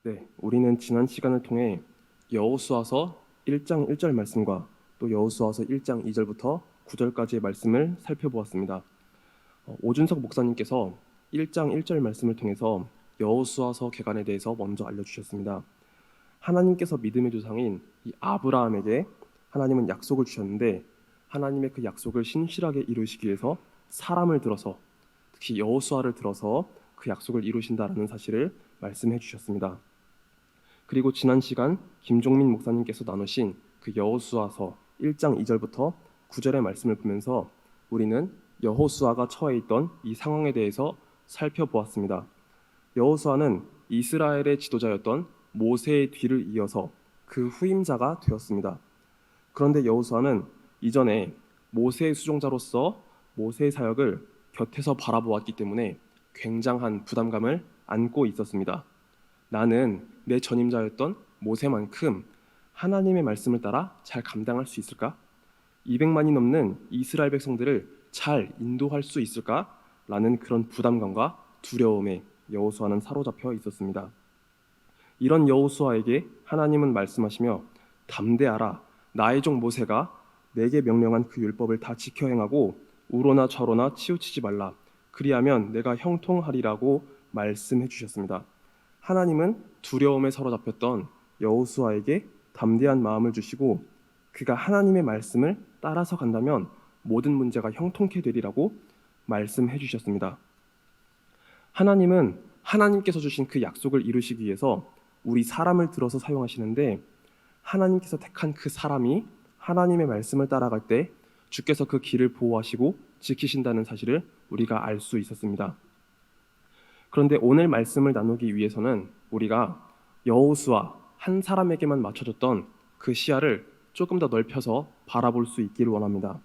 네, 우리는 지난 시간을 통해 여호수아서 1장 1절 말씀과 또 여호수아서 1장 2절부터 9절까지의 말씀을 살펴보았습니다. 오준석 목사님께서 1장 1절 말씀을 통해서 여호수아서 개간에 대해서 먼저 알려주셨습니다. 하나님께서 믿음의 조상인 이 아브라함에게 하나님은 약속을 주셨는데 하나님의 그 약속을 신실하게 이루시기 위해서 사람을 들어서 특히 여호수아를 들어서 그 약속을 이루신다라는 사실을 말씀해 주셨습니다. 그리고 지난 시간 김종민 목사님께서 나누신 그 여호수아서 1장 2절부터 9절의 말씀을 보면서 우리는 여호수아가 처해 있던 이 상황에 대해서 살펴보았습니다. 여호수아는 이스라엘의 지도자였던 모세의 뒤를 이어서 그 후임자가 되었습니다. 그런데 여호수아는 이전에 모세의 수종자로서 모세의 사역을 곁에서 바라보았기 때문에 굉장한 부담감을 안고 있었습니다. 나는 내 전임자였던 모세만큼 하나님의 말씀을 따라 잘 감당할 수 있을까? 200만이 넘는 이스라엘 백성들을 잘 인도할 수 있을까? 라는 그런 부담감과 두려움에 여호수아는 사로잡혀 있었습니다. 이런 여호수아에게 하나님은 말씀하시며 담대하라. 나의 종 모세가 내게 명령한 그 율법을 다 지켜 행하고 우로나 좌로나 치우치지 말라. 그리하면 내가 형통하리라고 말씀해 주셨습니다. 하나님은 두려움에 사로잡혔던 여호수아에게 담대한 마음을 주시고 그가 하나님의 말씀을 따라서 간다면 모든 문제가 형통케 되리라고 말씀해 주셨습니다. 하나님은 하나님께서 주신 그 약속을 이루시기 위해서 우리 사람을 들어서 사용하시는데 하나님께서 택한 그 사람이 하나님의 말씀을 따라갈 때 주께서 그 길을 보호하시고 지키신다는 사실을 우리가 알 수 있었습니다. 그런데 오늘 말씀을 나누기 위해서는 우리가 여호수아 한 사람에게만 맞춰졌던 그 시야를 조금 더 넓혀서 바라볼 수 있기를 원합니다.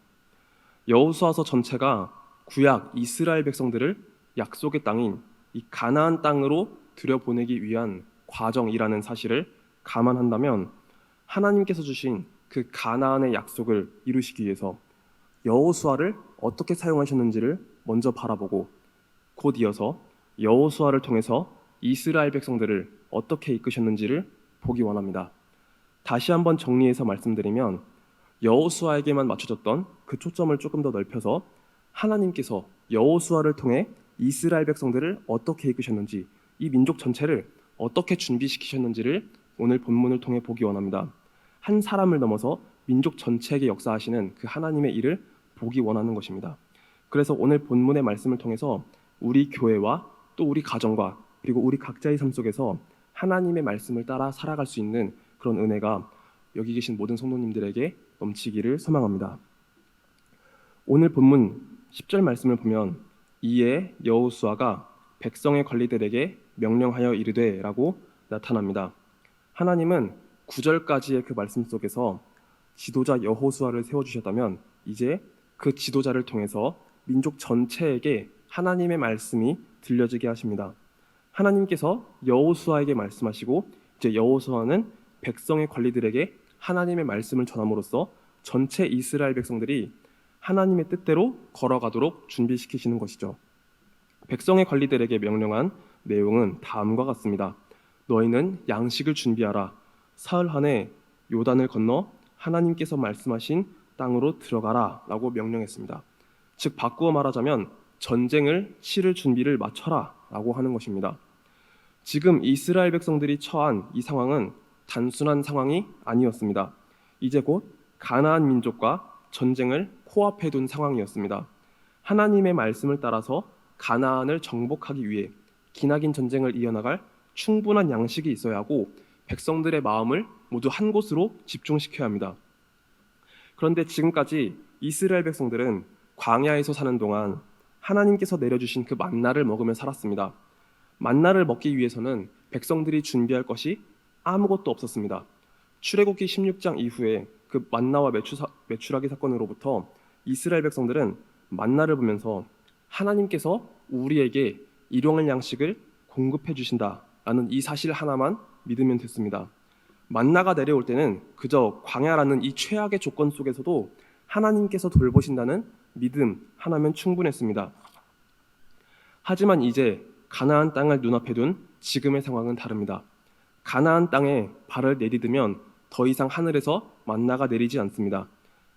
여호수아서 전체가 구약 이스라엘 백성들을 약속의 땅인 이 가나안 땅으로 들여보내기 위한 과정이라는 사실을 감안한다면 하나님께서 주신 그 가나안의 약속을 이루시기 위해서 여호수아를 어떻게 사용하셨는지를 먼저 바라보고 곧 이어서 여호수아를 통해서 이스라엘 백성들을 어떻게 이끄셨는지를 보기 원합니다. 다시 한번 정리해서 말씀드리면 여호수아에게만 맞춰졌던 그 초점을 조금 더 넓혀서 하나님께서 여호수아를 통해 이스라엘 백성들을 어떻게 이끄셨는지 이 민족 전체를 어떻게 준비시키셨는지를 오늘 본문을 통해 보기 원합니다. 한 사람을 넘어서 민족 전체에게 역사하시는 그 하나님의 일을 보기 원하는 것입니다. 그래서 오늘 본문의 말씀을 통해서 우리 교회와 또 우리 가정과 그리고 우리 각자의 삶 속에서 하나님의 말씀을 따라 살아갈 수 있는 그런 은혜가 여기 계신 모든 성도님들에게 넘치기를 소망합니다. 오늘 본문 10절 말씀을 보면 이에 여호수아가 백성의 관리들에게 명령하여 이르되 라고 나타납니다. 하나님은 9절까지의 그 말씀 속에서 지도자 여호수아를 세워주셨다면 이제 그 지도자를 통해서 민족 전체에게 하나님의 말씀이 들려지게 하십니다. 하나님께서 여호수아에게 말씀하시고 이제 여호수아는 백성의 관리들에게 하나님의 말씀을 전함으로써 전체 이스라엘 백성들이 하나님의 뜻대로 걸어가도록 준비시키시는 것이죠. 백성의 관리들에게 명령한 내용은 다음과 같습니다. 너희는 양식을 준비하라. 사흘 안에 요단을 건너 하나님께서 말씀하신 땅으로 들어가라 라고 명령했습니다. 즉 바꾸어 말하자면 전쟁을 치를 준비를 마쳐라 라고 하는 것입니다. 지금 이스라엘 백성들이 처한 이 상황은 단순한 상황이 아니었습니다. 이제 곧 가나안 민족과 전쟁을 코앞에 둔 상황이었습니다. 하나님의 말씀을 따라서 가나안을 정복하기 위해 기나긴 전쟁을 이어나갈 충분한 양식이 있어야 하고 백성들의 마음을 모두 한 곳으로 집중시켜야 합니다. 그런데 지금까지 이스라엘 백성들은 광야에서 사는 동안 하나님께서 내려주신 그 만나를 먹으며 살았습니다. 만나를 먹기 위해서는 백성들이 준비할 것이 아무것도 없었습니다. 출애굽기 16장 이후에 그 만나와 메추라기 사건으로부터 이스라엘 백성들은 만나를 보면서 하나님께서 우리에게 일용할 양식을 공급해 주신다라는 이 사실 하나만 믿으면 됐습니다. 만나가 내려올 때는 그저 광야라는 이 최악의 조건 속에서도 하나님께서 돌보신다는 믿음 하나면 충분했습니다. 하지만 이제 가나안 땅을 눈앞에 둔 지금의 상황은 다릅니다. 가나안 땅에 발을 내디디면 더 이상 하늘에서 만나가 내리지 않습니다.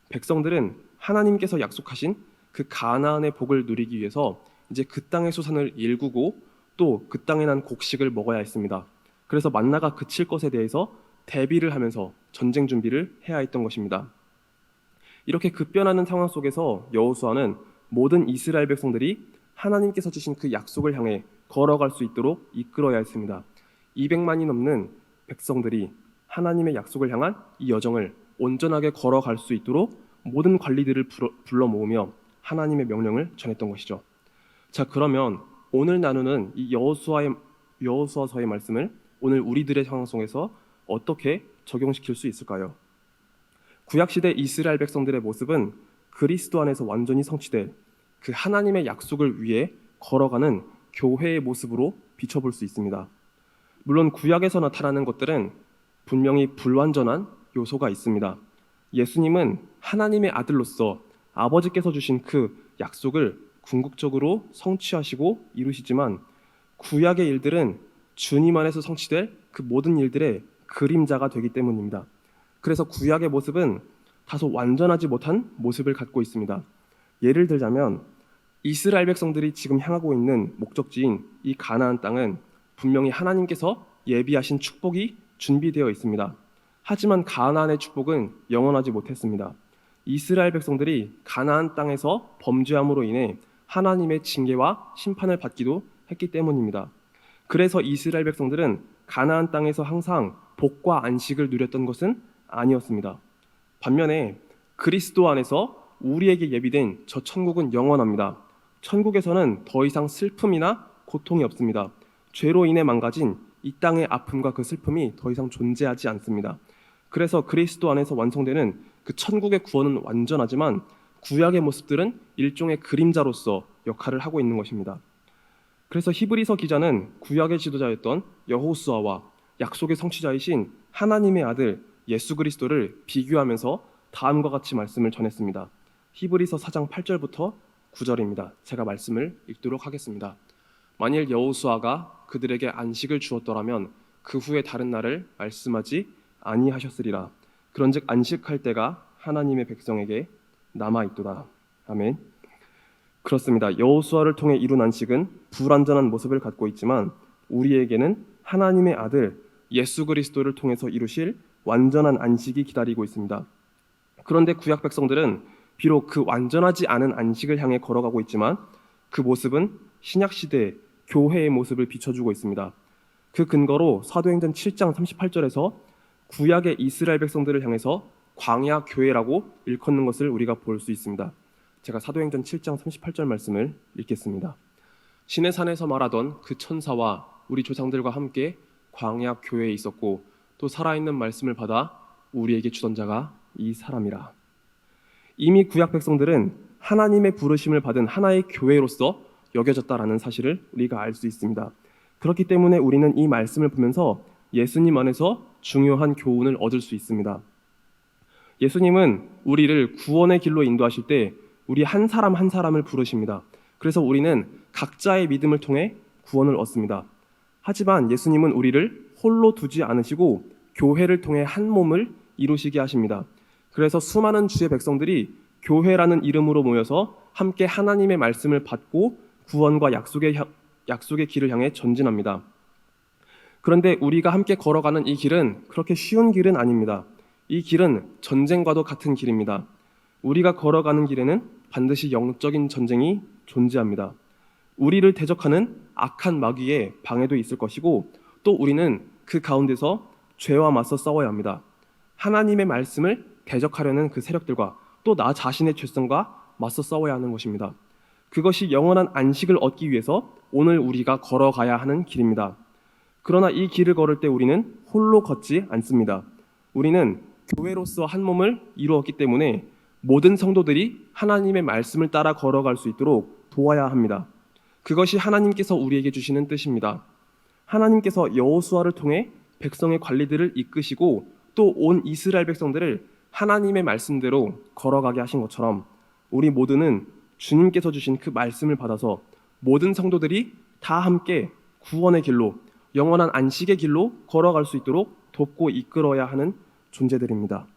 백성들은 하나님께서 약속하신 그 가나안의 복을 누리기 위해서 이제 그 땅의 소산을 일구고 또 그 땅에 난 곡식을 먹어야 했습니다. 그래서 만나가 그칠 것에 대해서 대비를 하면서 전쟁 준비를 해야 했던 것입니다. 이렇게 급변하는 상황 속에서 여호수아는 모든 이스라엘 백성들이 하나님께서 주신 그 약속을 향해 걸어갈 수 있도록 이끌어야 했습니다. 200만이 넘는 백성들이 하나님의 약속을 향한 이 여정을 온전하게 걸어갈 수 있도록 모든 관리들을 불러 모으며 하나님의 명령을 전했던 것이죠. 자, 그러면 오늘 나누는 이 여호수아서의 말씀을 오늘 우리들의 상황 속에서 어떻게 적용시킬 수 있을까요? 구약시대 이스라엘 백성들의 모습은 그리스도 안에서 완전히 성취될 그 하나님의 약속을 위해 걸어가는 교회의 모습으로 비춰볼 수 있습니다. 물론 구약에서 나타나는 것들은 분명히 불완전한 요소가 있습니다. 예수님은 하나님의 아들로서 아버지께서 주신 그 약속을 궁극적으로 성취하시고 이루시지만 구약의 일들은 주님 안에서 성취될 그 모든 일들의 그림자가 되기 때문입니다. 그래서 구약의 모습은 다소 완전하지 못한 모습을 갖고 있습니다. 예를 들자면 이스라엘 백성들이 지금 향하고 있는 목적지인 이 가나안 땅은 분명히 하나님께서 예비하신 축복이 준비되어 있습니다. 하지만 가나안의 축복은 영원하지 못했습니다. 이스라엘 백성들이 가나안 땅에서 범죄함으로 인해 하나님의 징계와 심판을 받기도 했기 때문입니다. 그래서 이스라엘 백성들은 가나안 땅에서 항상 복과 안식을 누렸던 것은 아니었습니다. 반면에 그리스도 안에서 우리에게 예비된 저 천국은 영원합니다. 천국에서는 더 이상 슬픔이나 고통이 없습니다. 죄로 인해 망가진 이 땅의 아픔과 그 슬픔이 더 이상 존재하지 않습니다. 그래서 그리스도 안에서 완성되는 그 천국의 구원은 완전하지만 구약의 모습들은 일종의 그림자로서 역할을 하고 있는 것입니다. 그래서 히브리서 기자는 구약의 지도자였던 여호수아와 약속의 성취자이신 하나님의 아들 예수 그리스도를 비교하면서 다음과 같이 말씀을 전했습니다. 히브리서 4장 8절부터 9절입니다. 제가 말씀을 읽도록 하겠습니다. 만일 여호수아가 그들에게 안식을 주었더라면 그 후에 다른 날을 말씀하지 아니하셨으리라. 그런즉 안식할 때가 하나님의 백성에게 남아있도다. 아멘. 그렇습니다. 여호수아를 통해 이룬 안식은 불완전한 모습을 갖고 있지만 우리에게는 하나님의 아들 예수 그리스도를 통해서 이루실 완전한 안식이 기다리고 있습니다. 그런데 구약 백성들은 비록 그 완전하지 않은 안식을 향해 걸어가고 있지만 그 모습은 신약 시대의 교회의 모습을 비춰주고 있습니다. 그 근거로 사도행전 7장 38절에서 구약의 이스라엘 백성들을 향해서 광야 교회라고 일컫는 것을 우리가 볼 수 있습니다. 제가 사도행전 7장 38절 말씀을 읽겠습니다. 신의 산에서 말하던 그 천사와 우리 조상들과 함께 광야 교회에 있었고 또 살아있는 말씀을 받아 우리에게 주던 자가 이 사람이라. 이미 구약 백성들은 하나님의 부르심을 받은 하나의 교회로서 여겨졌다라는 사실을 우리가 알 수 있습니다. 그렇기 때문에 우리는 이 말씀을 보면서 예수님 안에서 중요한 교훈을 얻을 수 있습니다. 예수님은 우리를 구원의 길로 인도하실 때 우리 한 사람 한 사람을 부르십니다. 그래서 우리는 각자의 믿음을 통해 구원을 얻습니다. 하지만 예수님은 우리를 홀로 두지 않으시고 교회를 통해 한 몸을 이루시게 하십니다. 그래서 수많은 주의 백성들이 교회라는 이름으로 모여서 함께 하나님의 말씀을 받고 구원과 약속의 길을 향해 전진합니다. 그런데 우리가 함께 걸어가는 이 길은 그렇게 쉬운 길은 아닙니다. 이 길은 전쟁과도 같은 길입니다. 우리가 걸어가는 길에는 반드시 영적인 전쟁이 존재합니다. 우리를 대적하는 악한 마귀의 방해도 있을 것이고 또 우리는 그 가운데서 죄와 맞서 싸워야 합니다. 하나님의 말씀을 대적하려는 그 세력들과 또 나 자신의 죄성과 맞서 싸워야 하는 것입니다. 그것이 영원한 안식을 얻기 위해서 오늘 우리가 걸어가야 하는 길입니다. 그러나 이 길을 걸을 때 우리는 홀로 걷지 않습니다. 우리는 교회로서 한 몸을 이루었기 때문에 모든 성도들이 하나님의 말씀을 따라 걸어갈 수 있도록 도와야 합니다. 그것이 하나님께서 우리에게 주시는 뜻입니다. 하나님께서 여호수아를 통해 백성의 관리들을 이끄시고 또 온 이스라엘 백성들을 하나님의 말씀대로 걸어가게 하신 것처럼 우리 모두는 주님께서 주신 그 말씀을 받아서 모든 성도들이 다 함께 구원의 길로 영원한 안식의 길로 걸어갈 수 있도록 돕고 이끌어야 하는 존재들입니다.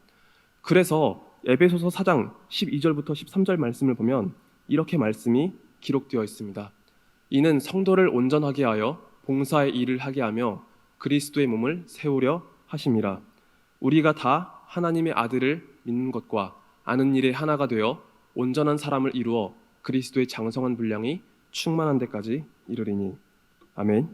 그래서 에베소서 4장 12절부터 13절 말씀을 보면 이렇게 말씀이 기록되어 있습니다. 이는 성도를 온전하게 하여 봉사의 일을 하게 하며 그리스도의 몸을 세우려 하심이라. 우리가 다 하나님의 아들을 믿는 것과 아는 일에 하나가 되어 온전한 사람을 이루어 그리스도의 장성한 분량이 충만한 데까지 이르리니. 아멘.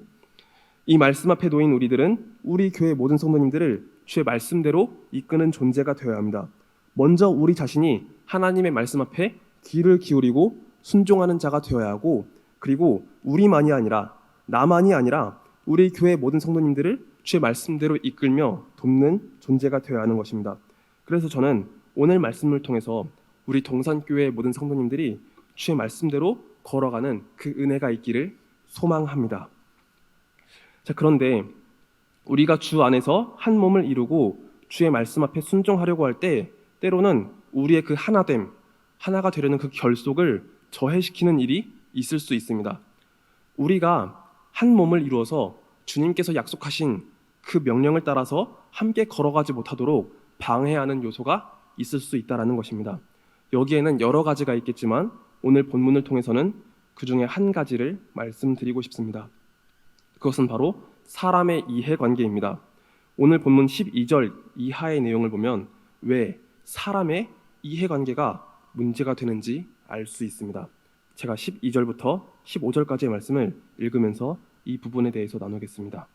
이 말씀 앞에 놓인 우리들은 우리 교회 모든 성도님들을 주의 말씀대로 이끄는 존재가 되어야 합니다. 먼저 우리 자신이 하나님의 말씀 앞에 귀를 기울이고 순종하는 자가 되어야 하고, 그리고 우리만이 아니라 나만이 아니라 우리 교회 모든 성도님들을 주의 말씀대로 이끌며 돕는 존재가 되어야 하는 것입니다. 그래서 저는 오늘 말씀을 통해서 우리 동산교회의 모든 성도님들이 주의 말씀대로 걸어가는 그 은혜가 있기를 소망합니다. 자, 그런데 우리가 주 안에서 한 몸을 이루고 주의 말씀 앞에 순종하려고 할 때 때로는 우리의 그 하나됨, 하나가 되려는 그 결속을 저해시키는 일이 있을 수 있습니다. 우리가 한 몸을 이루어서 주님께서 약속하신 그 명령을 따라서 함께 걸어가지 못하도록 방해하는 요소가 있을 수 있다는 것입니다. 여기에는 여러 가지가 있겠지만 오늘 본문을 통해서는 그 중에 한 가지를 말씀드리고 싶습니다. 그것은 바로 사람의 이해관계입니다. 오늘 본문 12절 이하의 내용을 보면 왜 사람의 이해관계가 문제가 되는지 알 수 있습니다. 제가 12절부터 15절까지의 말씀을 읽으면서 이 부분에 대해서 나누겠습니다.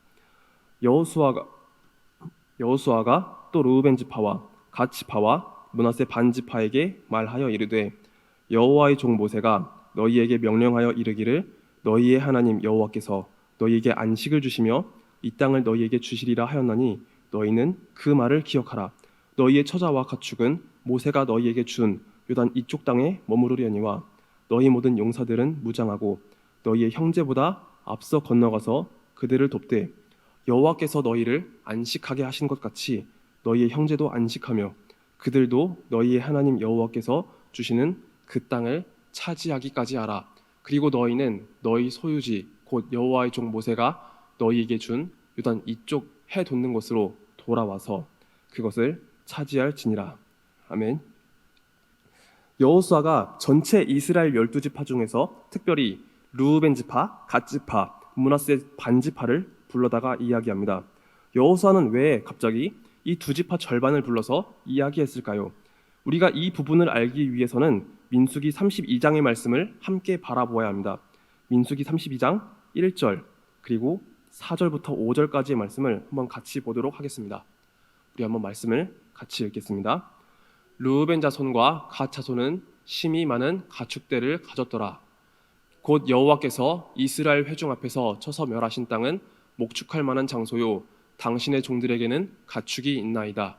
여호수아가 또 르우벤 지파와 갓 지파와 므낫세 반 지파에게 말하여 이르되 여호와의 종 모세가 너희에게 명령하여 이르기를 너희의 하나님 여호와께서 너희에게 안식을 주시며 이 땅을 너희에게 주시리라 하였나니 너희는 그 말을 기억하라. 너희의 처자와 가축은 모세가 너희에게 준 요단 이쪽 땅에 머무르려니와 너희 모든 용사들은 무장하고 너희의 형제보다 앞서 건너가서 그들을 돕되 여호와께서 너희를 안식하게 하신 것 같이 너희의 형제도 안식하며 그들도 너희의 하나님 여호와께서 주시는 그 땅을 차지하기까지 하라. 그리고 너희는 너희 소유지 곧 여호와의 종 모세가 너희에게 준 요단 이쪽 해 돋는 곳으로 돌아와서 그것을 차지할지니라. 아멘. 여호수아가 전체 이스라엘 12지파 중에서 특별히 르우벤 지파, 갓 지파, 므낫세 반 지파를 불러다가 이야기합니다. 여호수아는 왜 갑자기 이 두 지파 절반을 불러서 이야기했을까요? 우리가 이 부분을 알기 위해서는 민수기 32장의 말씀을 함께 바라보아야 합니다. 민수기 32장 1절 그리고 4절부터 5절까지의 말씀을 한번 같이 보도록 하겠습니다. 우리 한번 말씀을 같이 읽겠습니다. 르우벤 자손과 갓 자손은 심히 많은 가축대를 가졌더라. 곧 여호와께서 이스라엘 회중 앞에서 쳐서 멸하신 땅은 목축할 만한 장소요 당신의 종들에게는 가축이 있나이다.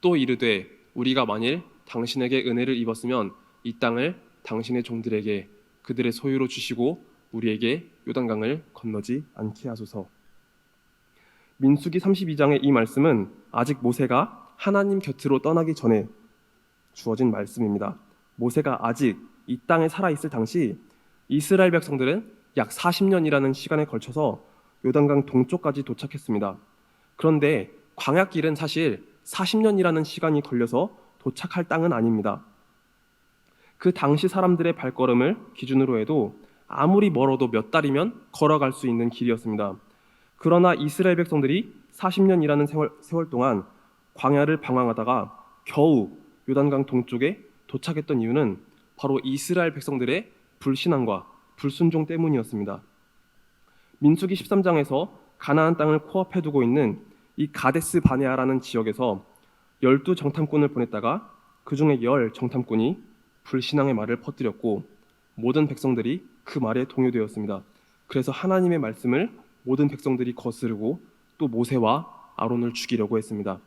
또 이르되 우리가 만일 당신에게 은혜를 입었으면 이 땅을 당신의 종들에게 그들의 소유로 주시고 우리에게 요단강을 건너지 않게 하소서. 민수기 32장의 이 말씀은 아직 모세가 하나님 곁으로 떠나기 전에 주어진 말씀입니다. 모세가 아직 이 땅에 살아있을 당시 이스라엘 백성들은 약 40년이라는 시간에 걸쳐서 요단강 동쪽까지 도착했습니다. 그런데 광야길은 사실 40년이라는 시간이 걸려서 도착할 땅은 아닙니다. 그 당시 사람들의 발걸음을 기준으로 해도 아무리 멀어도 몇 달이면 걸어갈 수 있는 길이었습니다. 그러나 이스라엘 백성들이 40년이라는 세월 동안 광야를 방황하다가 겨우 요단강 동쪽에 도착했던 이유는 바로 이스라엘 백성들의 불신앙과 불순종 때문이었습니다. 민수기 13장에서 가나안 땅을 코앞에 두고 있는 이 가데스 바네아라는 지역에서 12정탐꾼을 보냈다가 그 중에 10정탐꾼이 불신앙의 말을 퍼뜨렸고 모든 백성들이 그 말에 동요되었습니다. 그래서 하나님의 말씀을 모든 백성들이 거스르고 또 모세와 아론을 죽이려고 했습니다.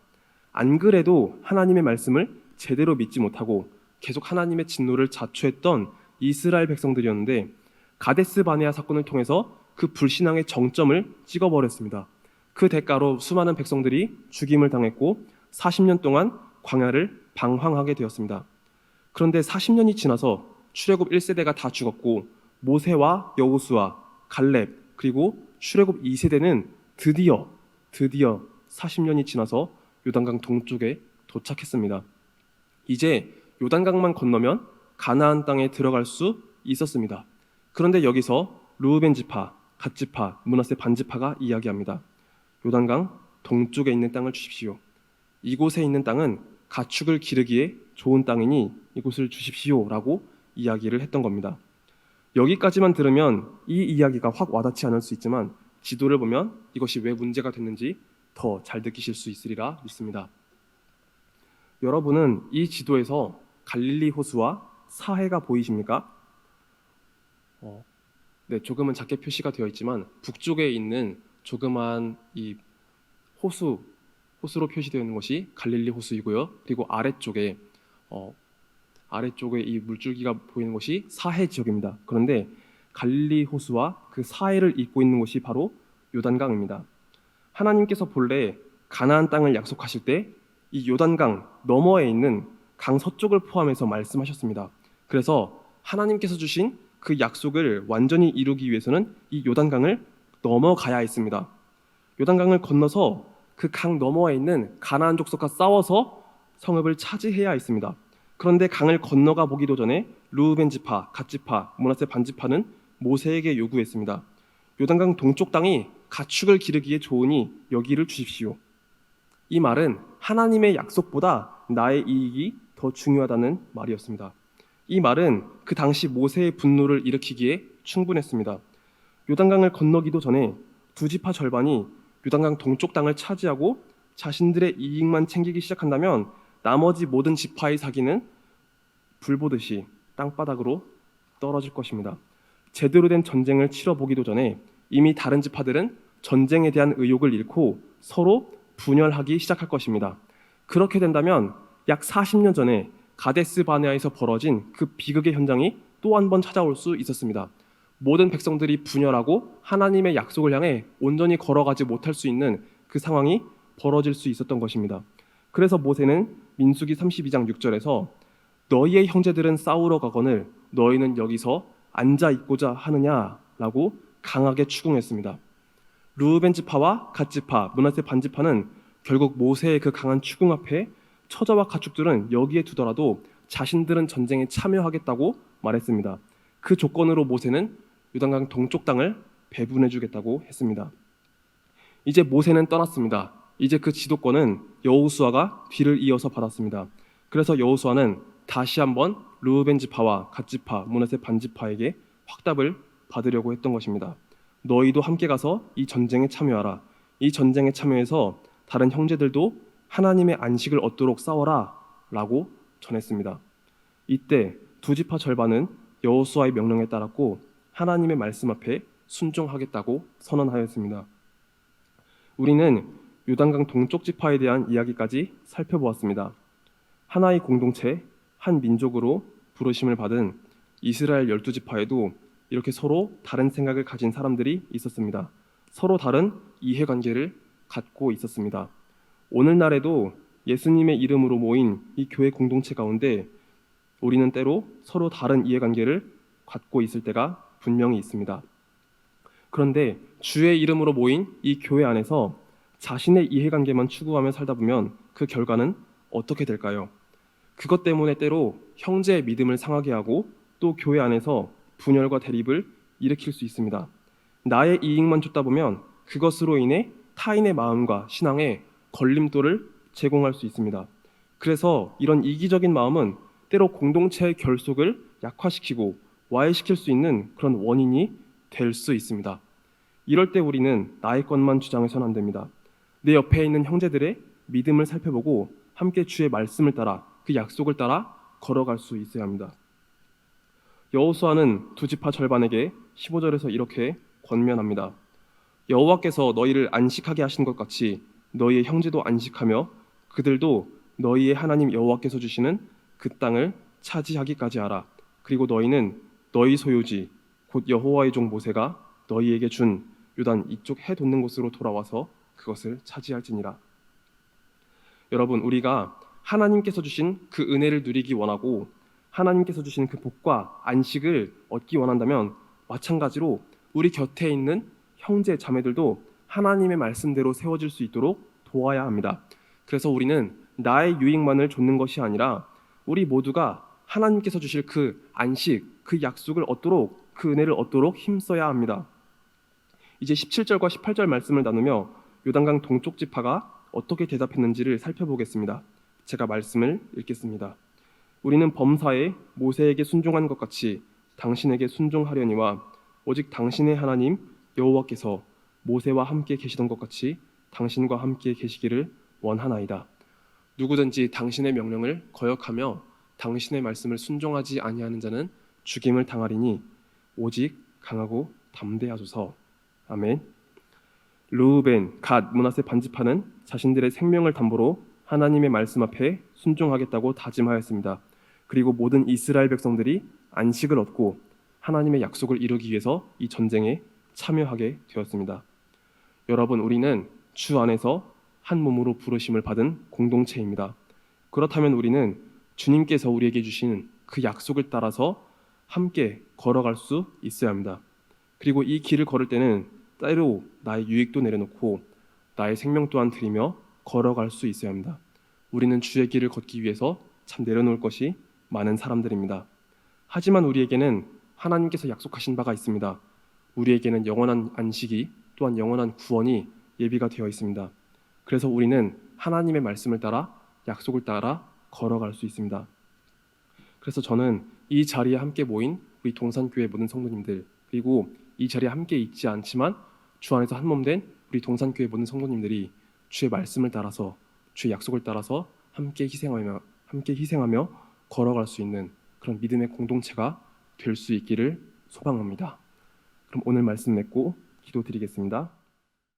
안 그래도 하나님의 말씀을 제대로 믿지 못하고 계속 하나님의 진노를 자초했던 이스라엘 백성들이었는데 가데스 바네아 사건을 통해서 그 불신앙의 정점을 찍어버렸습니다. 그 대가로 수많은 백성들이 죽임을 당했고 40년 동안 광야를 방황하게 되었습니다. 그런데 40년이 지나서 출애굽 1세대가 다 죽었고 모세와 여호수아, 갈렙 그리고 출애굽 2세대는 드디어 40년이 지나서 요단강 동쪽에 도착했습니다. 이제 요단강만 건너면 가나안 땅에 들어갈 수 있었습니다. 그런데 여기서 르우벤 지파, 갓 지파, 므낫세 반 지파가 이야기합니다. 요단강 동쪽에 있는 땅을 주십시오. 이곳에 있는 땅은 가축을 기르기에 좋은 땅이니 이곳을 주십시오라고 이야기를 했던 겁니다. 여기까지만 들으면 이 이야기가 확 와닿지 않을 수 있지만 지도를 보면 이것이 왜 문제가 됐는지 더 잘 느끼실 수 있으리라 믿습니다. 여러분은 이 지도에서 갈릴리 호수와 사해가 보이십니까? 네, 조금은 작게 표시가 되어 있지만 북쪽에 있는 조그만 이 호수로 표시되어 있는 것이 갈릴리 호수이고요. 그리고 아래쪽에 이 물줄기가 보이는 것이 사해 지역입니다. 그런데 갈릴리 호수와 그 사해를 잇고 있는 곳이 바로 요단강입니다. 하나님께서 본래 가나안 땅을 약속하실 때 이 요단강 너머에 있는 강 서쪽을 포함해서 말씀하셨습니다. 그래서 하나님께서 주신 그 약속을 완전히 이루기 위해서는 이 요단강을 넘어가야 했습니다. 요단강을 건너서 그 강 너머에 있는 가나안 족속과 싸워서 성읍을 차지해야 했습니다. 그런데 강을 건너가 보기도 전에 르우벤 지파, 갓 지파, 므낫세 반 지파는 모세에게 요구했습니다. 요단강 동쪽 땅이 가축을 기르기에 좋으니 여기를 주십시오. 이 말은 하나님의 약속보다 나의 이익이 더 중요하다는 말이었습니다. 이 말은 그 당시 모세의 분노를 일으키기에 충분했습니다. 요단강을 건너기도 전에 두 지파 절반이 요단강 동쪽 땅을 차지하고 자신들의 이익만 챙기기 시작한다면 나머지 모든 지파의 사기는 불 보듯이 땅바닥으로 떨어질 것입니다. 제대로 된 전쟁을 치러보기도 전에 이미 다른 지파들은 전쟁에 대한 의욕을 잃고 서로 분열하기 시작할 것입니다. 그렇게 된다면 약 40년 전에 가데스 바네아에서 벌어진 그 비극의 현장이 또 한 번 찾아올 수 있었습니다. 모든 백성들이 분열하고 하나님의 약속을 향해 온전히 걸어가지 못할 수 있는 그 상황이 벌어질 수 있었던 것입니다. 그래서 모세는 민수기 32장 6절에서 너희의 형제들은 싸우러 가거늘 너희는 여기서 앉아 있고자 하느냐라고 강하게 추궁했습니다. 르우벤 지파와 갓 지파, 므낫세 반 지파는 결국 모세의 그 강한 추궁 앞에 처자와 가축들은 여기에 두더라도 자신들은 전쟁에 참여하겠다고 말했습니다. 그 조건으로 모세는 요단강 동쪽 땅을 배분해 주겠다고 했습니다. 이제 모세는 떠났습니다. 이제 그 지도권은 여호수아가 뒤를 이어서 받았습니다. 그래서 여호수아는 다시 한번 르우벤 지파와 갓 지파, 므낫세 반 지파에게 확답을 받으려고 했던 것입니다. 너희도 함께 가서 이 전쟁에 참여하라. 이 전쟁에 참여해서 다른 형제들도 하나님의 안식을 얻도록 싸워라 라고 전했습니다. 이때 두 지파 절반은 여호수아의 명령에 따랐고 하나님의 말씀 앞에 순종하겠다고 선언하였습니다. 우리는 요단강 동쪽 지파에 대한 이야기까지 살펴보았습니다. 하나의 공동체, 한 민족으로 부르심을 받은 이스라엘 12지파에도 이렇게 서로 다른 생각을 가진 사람들이 있었습니다. 서로 다른 이해관계를 갖고 있었습니다. 오늘날에도 예수님의 이름으로 모인 이 교회 공동체 가운데 우리는 때로 서로 다른 이해관계를 갖고 있을 때가 분명히 있습니다. 그런데 주의 이름으로 모인 이 교회 안에서 자신의 이해관계만 추구하며 살다 보면 그 결과는 어떻게 될까요? 그것 때문에 때로 형제의 믿음을 상하게 하고 또 교회 안에서 분열과 대립을 일으킬 수 있습니다. 나의 이익만 쫓다 보면 그것으로 인해 타인의 마음과 신앙에 걸림돌을 제공할 수 있습니다. 그래서 이런 이기적인 마음은 때로 공동체의 결속을 약화시키고 와해시킬 수 있는 그런 원인이 될 수 있습니다. 이럴 때 우리는 나의 것만 주장해서는 안 됩니다. 내 옆에 있는 형제들의 믿음을 살펴보고 함께 주의 말씀을 따라 그 약속을 따라 걸어갈 수 있어야 합니다. 여호수아는 두 지파 절반에게 15절에서 이렇게 권면합니다. 여호와께서 너희를 안식하게 하신 것 같이 너희의 형제도 안식하며 그들도 너희의 하나님 여호와께서 주시는 그 땅을 차지하기까지 하라. 그리고 너희는 너희 소유지 곧 여호와의 종 모세가 너희에게 준 요단 이쪽 해 돋는 곳으로 돌아와서 그것을 차지할지니라. 여러분, 우리가 하나님께서 주신 그 은혜를 누리기 원하고 하나님께서 주신 그 복과 안식을 얻기 원한다면 마찬가지로 우리 곁에 있는 형제 자매들도 하나님의 말씀대로 세워질 수 있도록 도와야 합니다. 그래서 우리는 나의 유익만을 좇는 것이 아니라 우리 모두가 하나님께서 주실 그 안식, 그 약속을 얻도록, 그 은혜를 얻도록 힘써야 합니다. 이제 17절과 18절 말씀을 나누며 요단강 동쪽 지파가 어떻게 대답했는지를 살펴보겠습니다. 제가 말씀을 읽겠습니다. 우리는 범사에 모세에게 순종한 것 같이 당신에게 순종하려니와 오직 당신의 하나님 여호와께서 모세와 함께 계시던 것 같이 당신과 함께 계시기를 원하나이다. 누구든지 당신의 명령을 거역하며 당신의 말씀을 순종하지 아니하는 자는 죽임을 당하리니 오직 강하고 담대하소서. 아멘. 르우벤, 갓, 므낫세 반지파는 자신들의 생명을 담보로 하나님의 말씀 앞에 순종하겠다고 다짐하였습니다. 그리고 모든 이스라엘 백성들이 안식을 얻고 하나님의 약속을 이루기 위해서 이 전쟁에 참여하게 되었습니다. 여러분, 우리는 주 안에서 한 몸으로 부르심을 받은 공동체입니다. 그렇다면 우리는 주님께서 우리에게 주신 그 약속을 따라서 함께 걸어갈 수 있어야 합니다. 그리고 이 길을 걸을 때는 때로 나의 유익도 내려놓고 나의 생명 또한 드리며 걸어갈 수 있어야 합니다. 우리는 주의 길을 걷기 위해서 참 내려놓을 것이 많은 사람들입니다. 하지만 우리에게는 하나님께서 약속하신 바가 있습니다. 우리에게는 영원한 안식이 또한 영원한 구원이 예비가 되어 있습니다. 그래서 우리는 하나님의 말씀을 따라 약속을 따라 걸어갈 수 있습니다. 그래서 저는 이 자리에 함께 모인 우리 동산교회 모든 성도님들, 그리고 이 자리에 함께 있지 않지만 주 안에서 한 몸 된 우리 동산교회 모든 성도님들이 주의 말씀을 따라서 주의 약속을 따라서 함께 희생하며 걸어갈 수 있는 그런 믿음의 공동체가 될 수 있기를 소망합니다. 그럼 오늘 말씀 맺고 기도드리겠습니다.